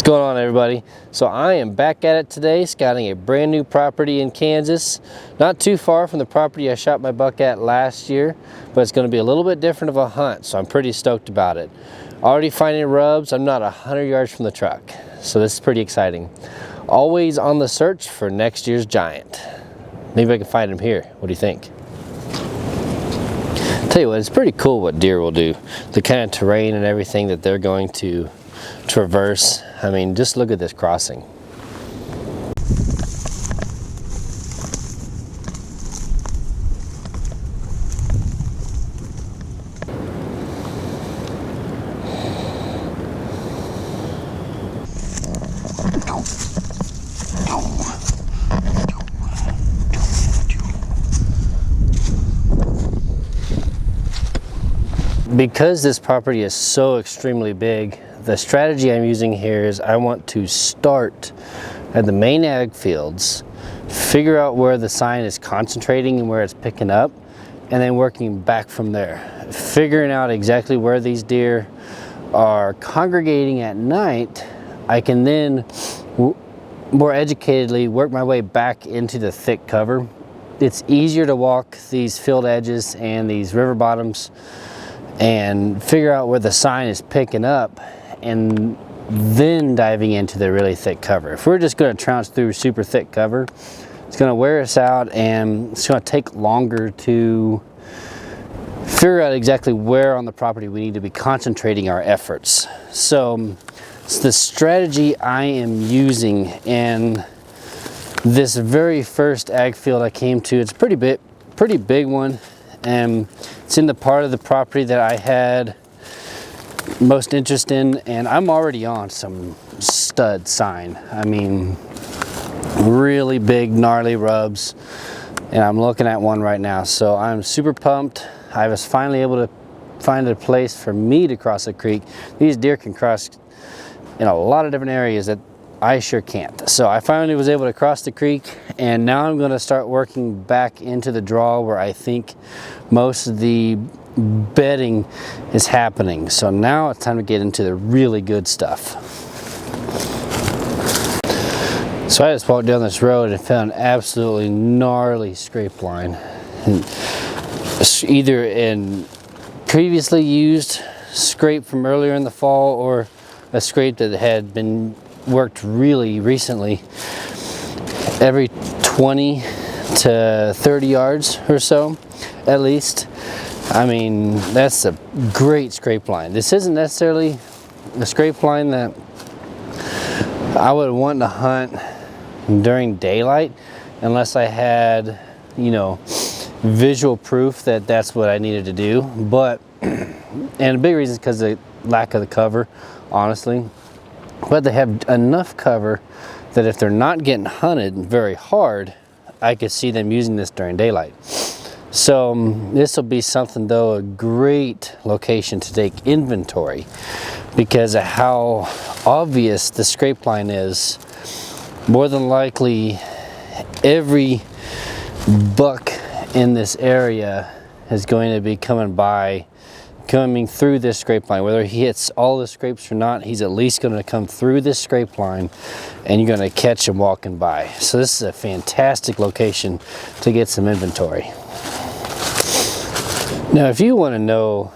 What's going on, everybody? So I am back at it today, scouting a brand new property in Kansas, not too far from the property I shot my buck at last year, but it's going to be a little bit different of a hunt, so I'm pretty stoked about it. Already finding rubs. I'm not 100 yards from the truck, so this is pretty exciting. Always on the search for next year's giant. Maybe I can find him here. What do you think? Tell you what, it's pretty cool what deer will do. The kind of terrain and everything that they're going to traverse. I mean, just look at this crossing. Because this property is so extremely big, the strategy I'm using here is I want to start at the main ag fields, figure out where the sign is concentrating and where it's picking up, and then working back from there. Figuring out exactly where these deer are congregating at night, I can then more educatedly work my way back into the thick cover. It's easier to walk these field edges and these river bottoms and figure out where the sign is picking up and then diving into the really thick cover. If we're just going to trounce through super thick cover, it's going to wear us out and it's going to take longer to figure out exactly where on the property we need to be concentrating our efforts. So it's the strategy I am using in this very first ag field I came to. It's a pretty big one, and it's in the part of the property that I had most interest in, and I'm already on some stud sign. I mean, really big gnarly rubs, and I'm looking at one right now, so I'm super pumped. I was finally able to find a place for me to cross a creek. These deer can cross in a lot of different areas that I sure can't. So I finally was able to cross the creek, and now I'm going to start working back into the draw where I think most of the bedding is happening. So now it's time to get into the really good stuff. So I just walked down this road and found an absolutely gnarly scrape line. Either in previously used scrape from earlier in the fall or a scrape that had been worked really recently. Every 20 to 30 yards or so, at least. I mean, that's a great scrape line. This isn't necessarily a scrape line that I would want to hunt during daylight unless I had, you know, visual proof that that's what I needed to do. But, and a big reason is because of the lack of the cover, honestly. But they have enough cover that if they're not getting hunted very hard, I could see them using this during daylight. So this will be something, though, a great location to take inventory because of how obvious the scrape line is. More than likely, every buck in this area is going to be coming through this scrape line. Whether he hits all the scrapes or not, he's at least going to come through this scrape line and you're going to catch him walking by. So this is a fantastic location to get some inventory. Now, if you want to know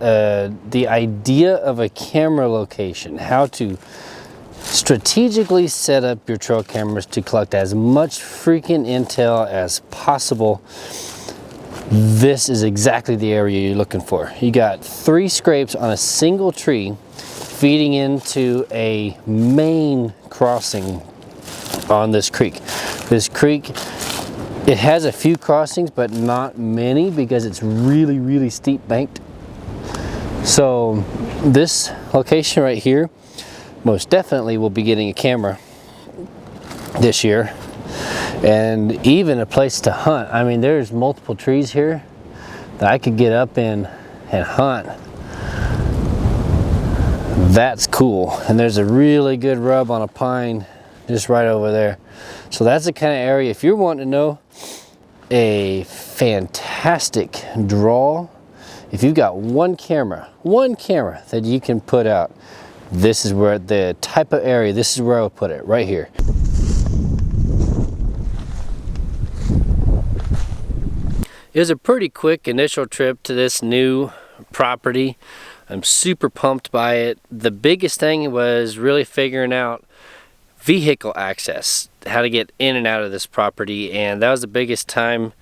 the idea of a camera location, how to strategically set up your trail cameras to collect as much freaking intel as possible, this is exactly the area you're looking for. You got 3 scrapes on a single tree feeding into a main crossing on this creek. This creek, it has a few crossings, but not many because it's really, really steep banked. So this location right here most definitely will be getting a camera this year. And even a place to hunt. I mean, there's multiple trees here that I could get up in and hunt. That's cool. And there's a really good rub on a pine just right over there. So that's the kind of area, if you're wanting to know a fantastic draw, if you've got one camera that you can put out this is where the type of area, this is where I would put it, right here. It was a pretty quick initial trip to this new property. I'm super pumped by it. The biggest thing was really figuring out vehicle access, how to get in and out of this property, and that was the biggest time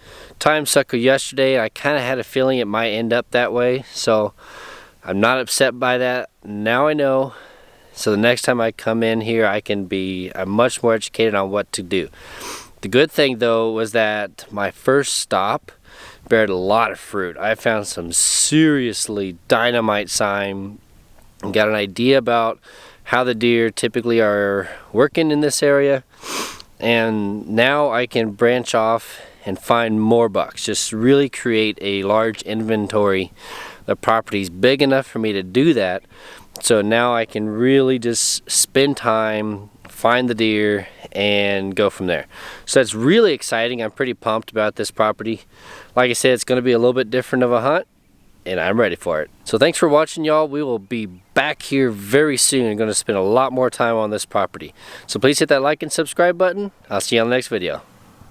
sucker yesterday. I kind of had a feeling it might end up that way, so I'm not upset by that. Now I know, so the next time I come in here I'm much more educated on what to do. The good thing though was that my first stop bared a lot of fruit. I found some seriously dynamite sign and got an idea about how the deer typically are working in this area, and now I can branch off and find more bucks, just really create a large inventory. The property's big enough for me to do that, so now I can really just spend time, find the deer, and go from there. So that's really exciting. I'm pretty pumped about this property. Like I said, it's going to be a little bit different of a hunt, and I'm ready for it. So thanks for watching, y'all. We will be back here very soon. I'm going to spend a lot more time on this property. So please hit that like and subscribe button. I'll see you on the next video.